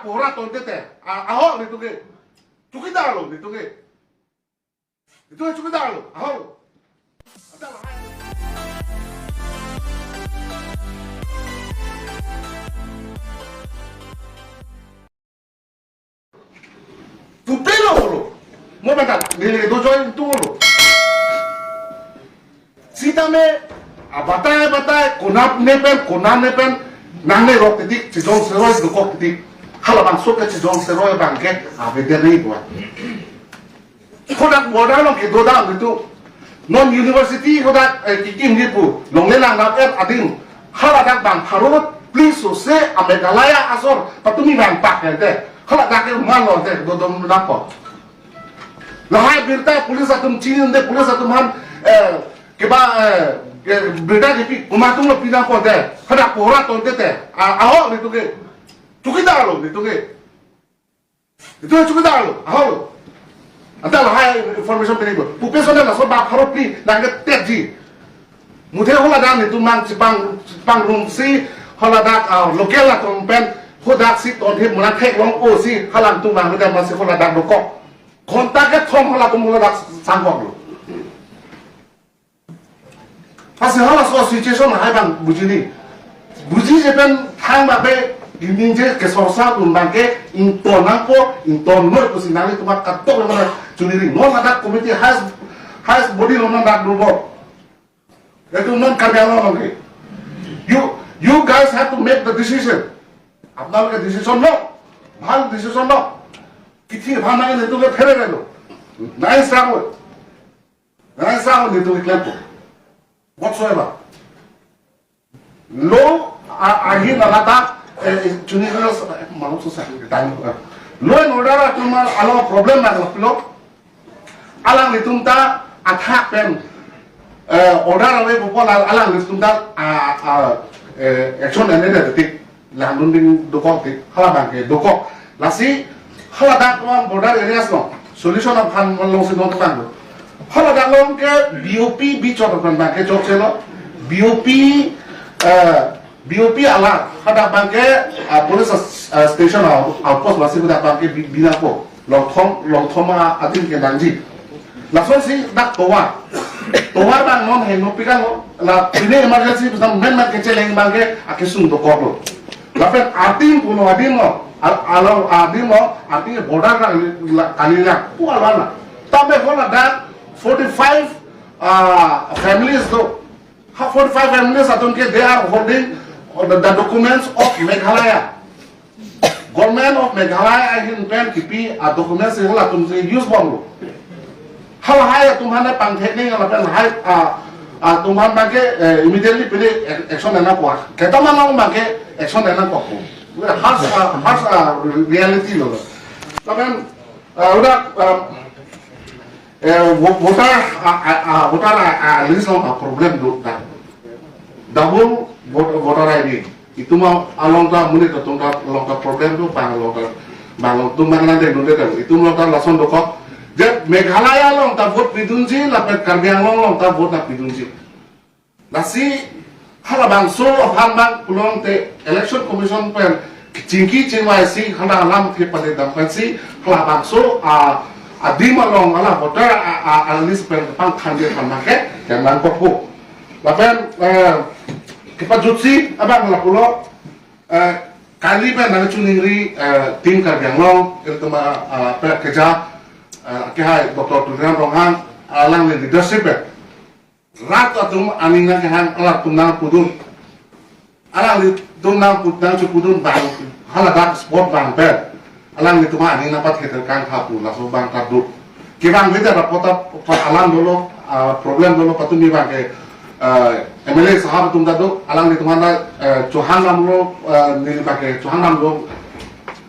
pora tonte te aho ni tuge chukidar lo ni tuge itu chukidar lo aho tu pelo lo mo bata ni do join tu lo sita me batay konap nepen nane rok titik chijong seroi dukok titik halabang sok ke chijong seroi bangke veterinary gua khodak border lo ke doda itu non university khodak kikim hipu longle lang na ading haladak bang harut please so se amegalaya asor patumi bang pak ente haladak ke malo te dodom napo lahai birta pulis atum chinin de pulis atum han keba beda jadi umatung lo pindah konte kada pora tonte te aho ni tuge chukidar lo ni tuge itu chukidar lo aho anta hai information peni bo pupe sone la so ba kharo pli nang teji muthe hola dan ni tu mang pang room si hola da local la tompen khodak si ton he mula thek long o si halang tu mang da ma si hola da do ko kontak ke thom hola tum hola da sangkok lo Pasti halas soal situation hai bang bujini, buji jepen thang bape indinje kesorsa tumbangke intonang po intonor kusinali tumak katok lemana juniri non ada komite has body lona dak dulu, itu non karya lona you guys have to make the decision, apna ke decision no, bhal decision no, kithi bhana ke itu ke fere gelo, naik sango itu iklan whatsoever. Lo ahi nalata juniors malu susah time. Lo in order to mal alo problem na lo. Alang litumta attack pen order away popol alang litumta action ene detik landun ding dokok tik hala bangke dokok lasi hala dak border areas no solution of han long sidon tang hala dalong ke BOP bichot kan bangke chok chelo BOP ala hada bangke police station outpost lasi budak bangke binako long thom adin ke nangji lason si dak towa bang non he no pikalo la ini emergency bisam men ke cheleng bangke akisung do koklo la pen atin puno adimo alo adimo atin border kalila pu alana tabe hola dak 45 families though. 45 families they are holding the documents of Meghalaya. Government of Meghalaya in pen kipi documents in hola tumse use bomb. Hala hai tumhane pangthekni ala pen hai tumhan bage immediately pele action na ko. Ketama na bage action na ko. Harsh reality lo. Tapen udah voter list lo problem do da double voter ID itu mau along ta muni to tong ta long ta problem do pang long tu mana de do itu long ta lason do ko je Meghalaya long ta vote pidunji la pet Karbiang long ta vote na pidunji nasi hala bang so han bang pulong te election commission pen jingki JYC hala lam ke pale dam pensi hala bang so adi malong ala voter analis pen pang khande pamake yang man kopu lapen kita jutsi abang la pulo kali pen nang chuningri tim Karbiang long itu ma per kerja ke hai Dr. Tudram Ronghang alang leadership rat atum aninga ke han ala tunang pudun alang tunang pudun bang haladak sport bang per alang itu mah ini napat kita kan kapu langsung bang kadu kibang kita dapat alang dulu problem dulu patumi bang ke MLA sahabat tum dadu alang itu mana Johan namlo ni pakai Johan namlo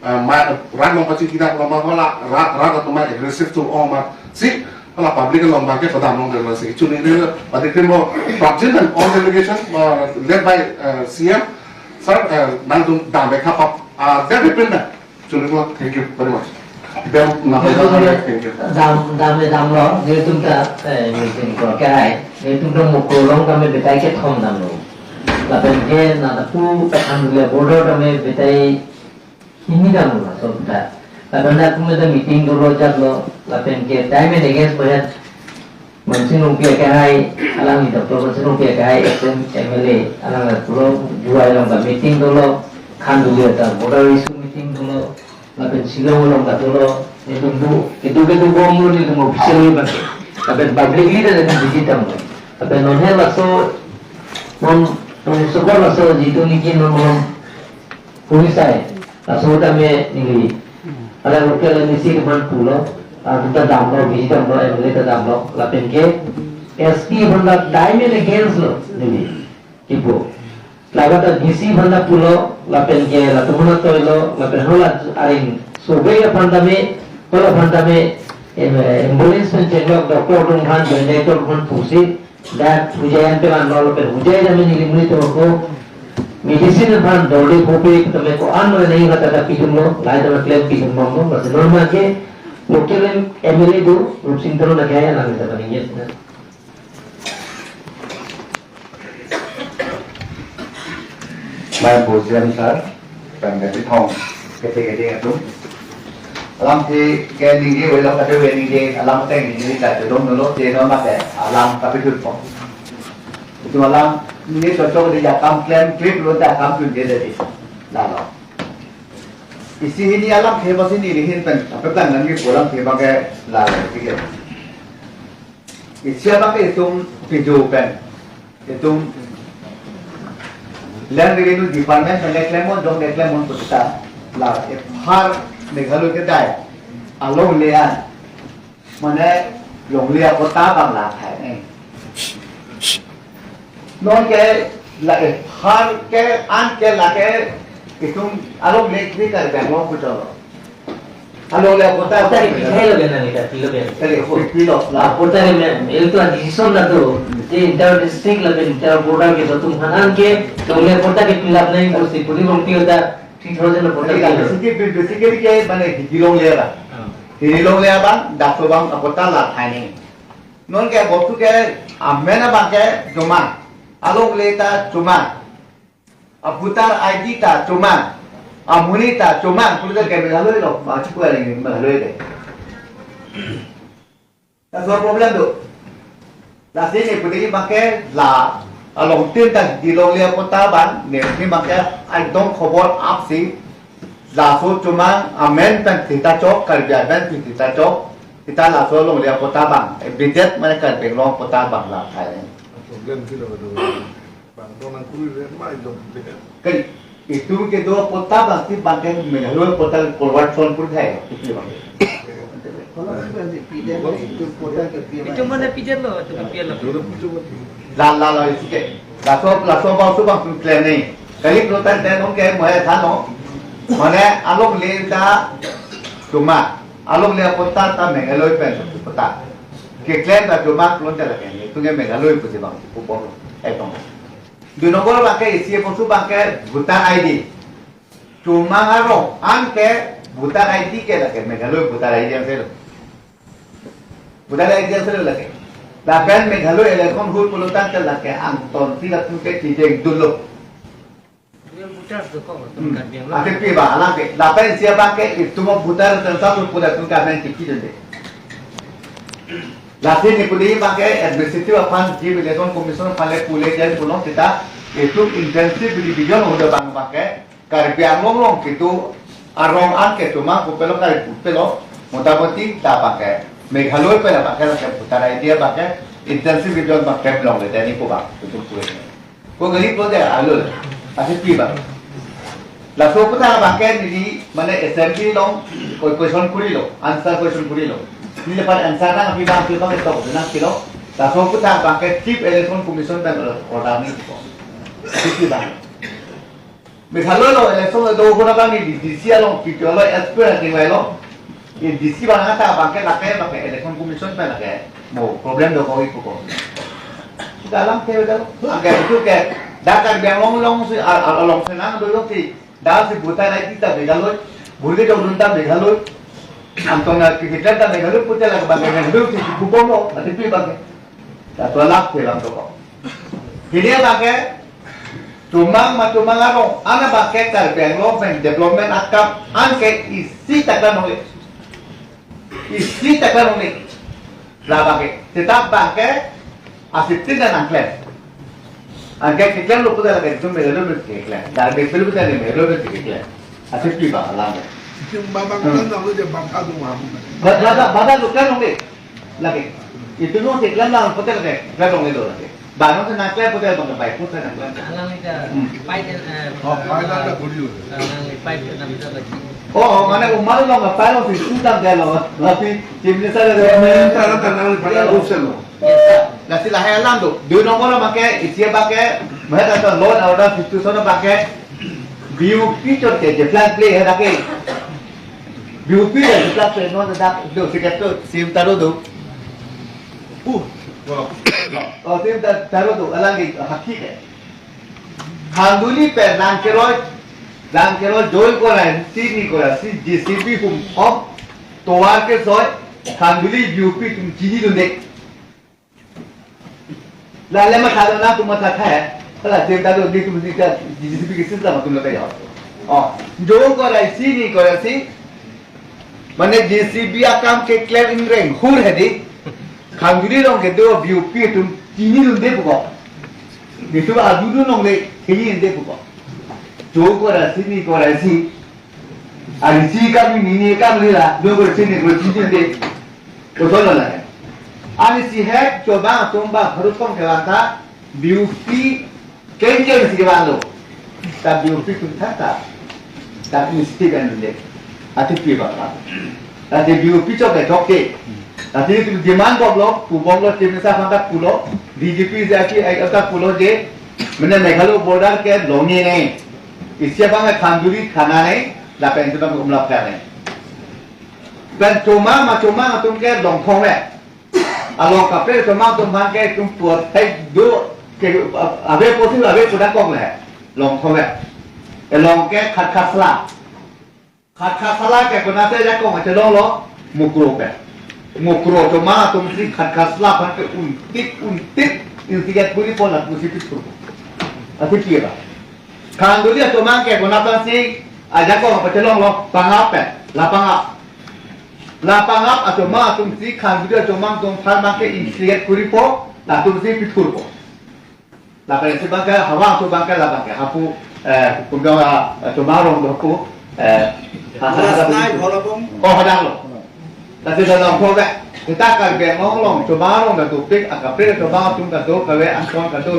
rat long pasti kita lomba bola rat atau mah agresif tu oma si kalau publik lomba ke pada long dalam segi cuni ini pada kemo project and all delegation led by CM sir nang tum damai kapap that depend Thank you very much. Dam lo, dia tu ka ni ko kai, dia tu mo ko long kami betai ke thom dam lo. La ben ke na pu pe an le border kami betai ini dah mula sobda. Karena aku ada meeting dulu jadlo, lapen ke time and again banyak Mansin rupiah kahai, alang itu pro mansin rupiah kahai, MLA, alang itu jual orang kat meeting dulu, kan dulu ada border issue meeting dulu, lapen silau orang kat dulu, itu bom dulu itu mau official ni pakai, lapen publicly dah dengan digital ni, lapen nonhel laso, sekolah laso jitu ni kini pulisai, laso kami ni, alang rupiah ni sih keman pulau. Kita damlo, biji damlo, MLA kita damlo, lapen ke SP benda diamond against lo, ni, ibu. Laga ta DC benda pulo, lapen ke, lapen mana tu lo, lapen hola aring. Sobai benda me, kalau benda me, ambulance pencegah doktor orang kan, generator orang pusi, dan hujan pelan lo, lapen hujan jamin ni limuni tu aku. Medicine kan dodi kopi, tapi ko anu ni kata tapi jumlo, lain tu claim kisum mampu, masih normal ke. Mungkin MLA itu rusin terus nak kaya nak kita panggil. Mai Bosian sir, pengganti Thong, kete itu. Alam si kini dia, walau kata wedding dia, alam teng ini tak terus nolo, dia nolo macam alam tapi tu pun. Itu alam ini cocok dia jakam klaim klip lo jakam tu dia jadi, lalu. Isi ini alam hebat ini lihin pen, apa plan nanti pulang hebat ke lalu tiga. Isi apa ke itu video pen, itu land revenue department mengklaimkan dong mengklaimkan putusan lalu. Har Meghalaya ke day, along lian, mana long lian kota bangla hai ni. Non ke lagi har ke an ke lagi itu along lek ni kan Bangalore putar. Along lek kota Kota ni pilih lagi nanti dah pilih lagi. Kali pilih Lah kota ni itu tu decision dah tu. Jadi inter district lagi inter border ke tu hanan ke, kemudian kota ke pilih lagi kursi puri bangki ada 3000 kota ke. basically ke mana hilong lek lah. Hilong lek bang, dakso bang kota lah thani. Non ke waktu ke amena bang ke cuma along lek ta cuma. Abutar ID ta cuma, amuni ta cuma, kuliah ke Meghalaya lo, macam apa lagi Meghalaya deh. That's one problem tu. Last ini pergi pakai la, along tin tak di Longlia kota ban, ni pakai I don't cover up sih. La so cuma amen pen kita cok, kerja pen kita cok, kita la so Longlia kota ban. Budget mereka Bangalore kota ban lah kaya. Problem sila tu. Bangdongan kulit mai dong. Kan itu ke dua kota bang si bangkai Meghalaya kota Kolwat Sonpur hai. Itu bang. Itu mana pijar lo, tu pijar lo. La इसके लासो बासो बांग प्लेन नहीं कहीं प्रोटेन देनों के मुझे था नो मैंने आलोक ले दा चुमा आलोक ले पता था मेघालय पे पता के क्लेम दा चुमा क्लोन चला गया तुझे मेघालय पूछे बांग ऊपर एकदम दुनों बांके इसी पशु बांके भूटान आईडी चुमा हारो आन के भूटान आईडी के लगे मेघालय भूटान आईडी से भूटान आईडी से लगे Lapan Meghalaya election hul pulutan telah ke Anton tidak mungkin tidak dulu. Akhir tiba alam ke lapan siapa ke itu mau putar tentang putar tu kan tiki jadi. Lapan ni pulih pakai administrative affairs di election commission paling pulih jadi pulang kita itu intensive division udah bang pakai karbiang long itu arong an ke cuma pupelo kari pupelo mutaboti tak pakai. Meghalaya pe lah pakai lah putar idea pakai intensive video pakai belong le jadi ko ba betul pure ko gari ko dia alul asyik tiba la so putar pakai ni mana assembly long question kuri lo answer question kuri lo ni lepas answer na piba itu na kilo la so putar pakai chief election commission dan order ni ko tiba Meghalaya lo election do ko na bang ni DC long video lo expert ni lo ये DC बना था बांके लाके बांके election commission पे लगे वो प्रॉब्लम दो कोई को dalam ke dalam agak itu ke dakar biang long si long senang dulu si dah si buta lagi kita Meghalaya burge jauh runta Meghalaya antona kita dah Meghalaya punya lagi bagian dulu si kubong lo nanti pi bagian dah tolak ke dalam toko jadi bagian Cuma arong, ana pakai karbeng lo men development akap, anke isi takkan oleh, lah pakai, tetap pakai asitin dan angklen, angklen lo putar lagi, itu melo lo angklen, dar bepel putar ni melo lo angklen, asip tiba alam. Bada lo kan lagi, itu no angklen lah putar lagi, kan lagi lagi. Bangun tu nak kelihatan putih bangga baik putih nak kelihatan. Alang itu pipe pipe enam itu lagi. Oh, mana umar lo nggak pipe lo sih sudah dia lo, tapi cimni saya Cara tanang pada urusan lo. nasi lahir alam tu. Dua nombor lo pakai, isi pakai, mereka tu loan order institution lo pakai, BUP tu je flat play ada ke? BUP je flat play no ada tu sikit tu sim taruh tu. Oh, sim taruh tu alang hakik है. खांडुली पे लांकेरोल जोल को रहा सीनी को रहा सी जेसीबी हम अब तोवार के सोए खांडुली यूपी तुम चीनी लुंडे लाले में खादो ना तुम मत रखा है चला सेवता तो दी तुम दी का जेसीबी के सिस्टम तुम लोग जाओ जोल को रहा सीनी को रहा सी मने जेसीबी आकाम के क्लेम इंग्रेन हुर है दी खांडुली लोग के दो यूपी तुम चीनी लुंडे पुको itu adudu nong le kini ende buka. Jo ko rasi ni ko rasi. Ari si kami ni kami la do ko sini ko sini ende. To dolo la. Ani si है coba tomba harus kong kelata beauty kenjen si kebalo. Ta beauty tu tata. Ta mesti kan ende. Ati pi ba. Ta beauty coba toke. Tadi itu demand boblo, boblo tim sa fangkat pulo, DGP zaki ay atak pulo je, mana Meghalaya border ke longi ne, isya bang khanduri khana ne, lapen itu bang umlap kane. Dan cuma atum ke longkong le, along kapel cuma atum bang ke tum puat hai do ke abe posi abe pudak kong le, longkong le, long ke khat sala ke kuna se jak kong aja lo mukro pe. Mukro cuma tu mesti khaslah pakai untit insigat puri pola mesti pitur. Asyik kira. Khanduli cuma ke guna pasti aja kau apa celong lo pangap lapangap cuma tu mesti khanduli cuma tu pakai insigat puri po, lah tu mesti pitur po. Lapan si bangka hawa tu bangka lah bangka hapu kumbawa cuma orang tu oh hadang lo. Tapi dalam program kita kan bengong long, coba long dah tupik, agak coba tung dah tu, kawe angkon dah tu,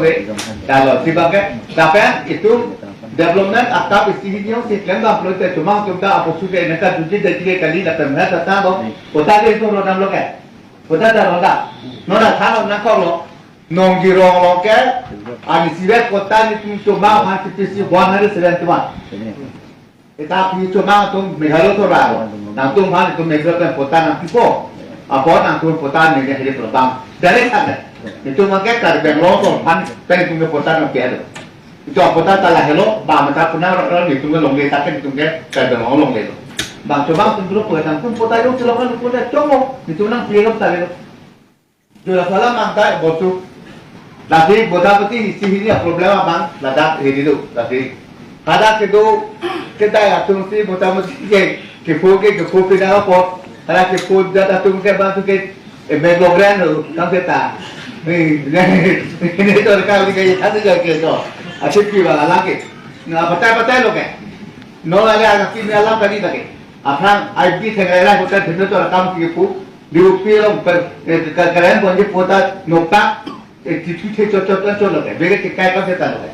kalau sebagai tapi itu development atap istilahnya si kelenda pelita cuma tung dah apa sudah mereka tujuh dan tiga kali dah pernah datang lo, kota itu orang lo ke, kota dah roda, nona thalo nak lo, nong girong lo ke, ani siwet kota itu cuma hanya sisi 171. Tapi cuma tu Meghalaya tu raro, nanti mana tu Meghalaya kota nanti po, apa nanti kota ni jadi perbang, dari sana. Itu makanya karbeng lo tu pan pengen tu kota nanti ada. Itu kota talah hello, bang macam pernah orang itu long le, tapi itu karbeng lo long le. Bang coba tu dulu kota tu kota itu silakan kota cuma itu nang pilih tadi lo. Jual salam mangkai bosu. Lagi boda peti sini problem bang, ladak ini tu, lagi. Ada kedo kita atum si motamoti ke foke dah apa ada ke food dah atum ke bantu ke meglogran kam seta ini tu kalau kita ada jaga tu asyik kira lagi na patai lo ke no lagi ada kimi alam kali lagi apang ID segala kita dulu tu kam ke food diupi lo keren bonje pota nokta itu cocok lo ke bege ke kai kam seta lo ke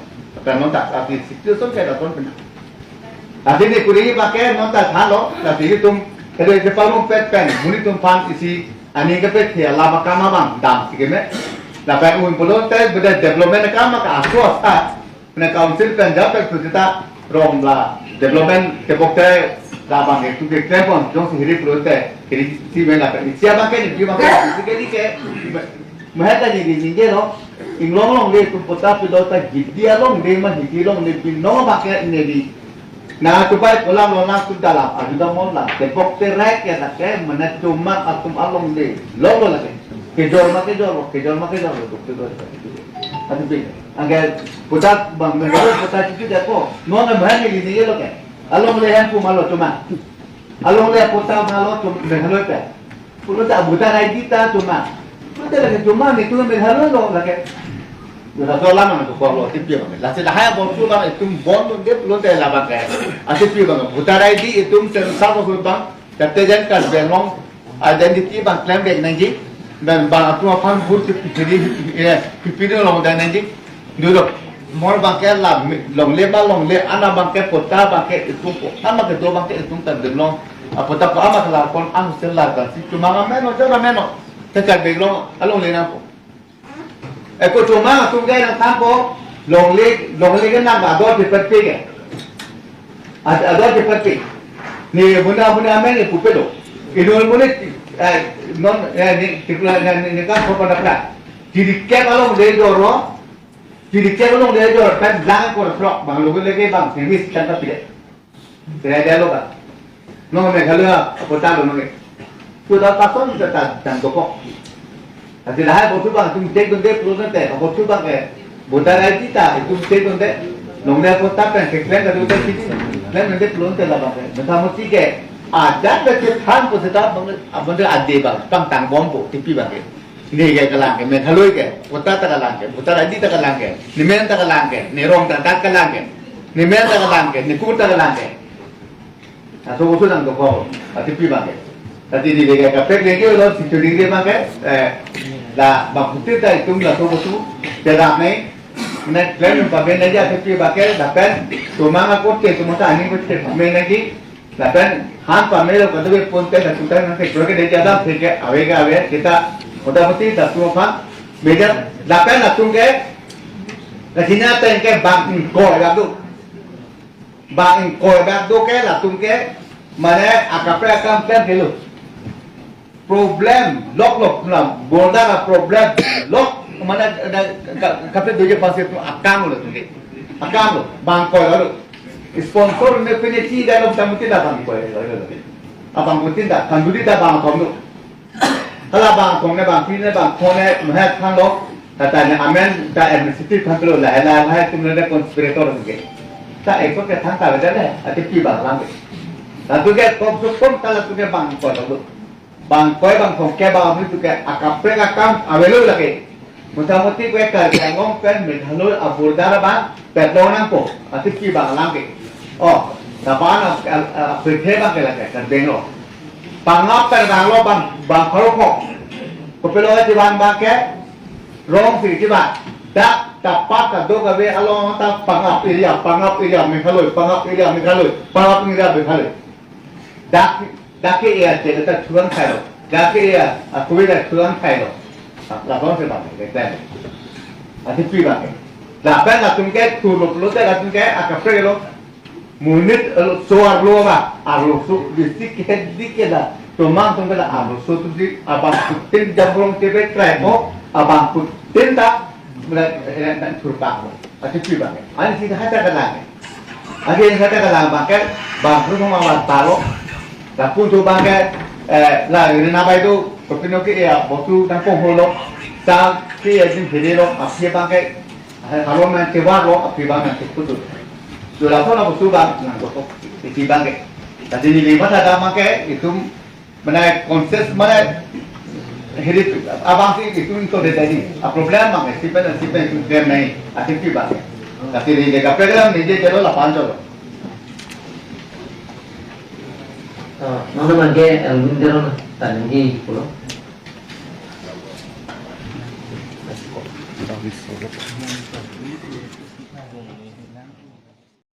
tapi tak tapi situasi kayak apa pun. Tadi ni kurii pakai nonton thalo, tapi itu kalau itu palung pet pen, muni tu fan isi ani ke pet ya, lama kama bang, dam sikit me. Lapan umpulon tel benda development kama ke asal asal, mana council pen dapat kita rom la development tepok tel labang itu ke telepon, jom sihiri perlu tel, jadi si mana pen, siapa ke ni, dia makan, sikit ni ke, mahal ni ni lo. Inglong le tu pota pilota gidia long le ma hikilong le pino pakai ini di na tu pai kolam lo na tu dalam adu dah mon la tepok terek ya nak ke mana cuma atum along le lo lagi kejor ma tu tu Ati pi. Angge putat bang mengalu putat itu dia ko. Nona mahal ni ni lo ke. Along lehan pu malo cuma. Along le putat malo cuma mengalu pe. Pulo tak buta rai kita cuma. Pulo lagi cuma ni tu mengalu lo lagi. Dah tahu lama tu kalau tipi bang. Lasi dah hai bom tu bang itu bom tu dia pulo tak lama ke. Ati pi bang. Buta rai di itu sensar tu bang. Tapi jangan kan belong identity bang claim dek nanti. Dan bang tu apa pun pipi ni long dan nanti. Duduk. Mor bangke lah long le anak bangke pota bangke itu ama ke tu bangke itu terdenglong pota ko ama kelar kon ang selar kan si cuma meno jora meno tekat beglong along le nampo ko cuma tu gay nang tampo long le kan nang ador di perti ke ador di perti ni bunda men ni pupelo idul mulit non ni tikla ni kan ko pada pra jadi ke along le doro jadi kita belum dia jual kan jangan kau flok bang lu lagi bang servis kan tapi saya dia lo kan no me kalau apa tahu no me sudah pasang kita dan toko tapi dah betul bang tu cek donde perlu nanti betul bang buta lagi kita itu cek donde long dia kota kan seklen dari udah sini dan nanti perlu nanti lah bang macam mesti ke ada kecetahan pun tetap bang dia ada bang tang bombo tipi bang ni ke kalang ke methaloi ke puta ta kalang ke puta radi ta kalang ke ni men ta kalang ke ni rong ta kalang ke ni men ta kalang ke ni ku ta kalang ke so usul nang ko ati pi ba ke tadi di ke ka pek ke lo si chudi ke ba ke la ba puti ta itum la so usul te da nei ne plan pa ben ne ja ati pi ba ke da pen to ma ko te to ta ani ko te me ne ki da pen han pa me lo ko de ponte da tuta na ke ke de ja da ke ave kita Mudah-mudahan dah semua faham. Beda, lapan lah tunggu. Kasihnya tengke bang koi bag tu ke lah tunggu. Mana akapnya plan dulu. Problem lock lah. Borda lah problem lock. Mana kapnya dua pasti tu akam lo tunggu. Akam lo bang koi lalu. Sponsor ni punya dalam tamu tidak bang koi lalu. Abang putih dah, kanduri dah bang koi. Kalau bang kong ne bang pin ne bang kong ne melihat kan lo, katanya amen tak administratif kan lo lah, tu mereka konspirator mungkin. Tak ekor ke tangkap ada deh, ada pi bang lambe. Lalu ke kong kalau tu ke bang koi lo, bang kong ke bang itu ke akapre akam avelu lagi. Mudah-mudahan ke kerja ngom kan menhalu aburdara bang, perdonan ko, ada pi bang lambe. Oh, kapan pergi bang ke lagi kerja lo. Pangap terang lo bang kalau kok pelo aja bang ke rong sih coba dak tapak kado kabe along tak pangap ilia menghalui pangap menghalui dak iya jadi tak tuan kailo dak iya aku tidak tuan kailo lapor sih bang kita ada pi bang lapan latung ke turun tak latung ke akapre lo munit soar lo ba arlo su bisik dikit dah tomang tunggu dah arlo su tu di abang putin jambrong tebe kremo abang putin tak dan turpa lo ada pi bang ani sih hata kalang ada yang hata kalang bang terus mau talo dah pun tu bang lah ini apa itu kepino ke ya botu tangkong holo tak ke ya jin hiri lo api bang kalau main keluar lo api bang putus sudah tahu nak berubah, nak berubah di bangke. Tadi ni lima ada bangke itu mana konsep mana hidup abang sih itu dari problem bangke. Siapa itu dia naik aktif bangke. Tapi ni jika program ni dia jalan 8 jam. Mana bangke alumni tadi pulau.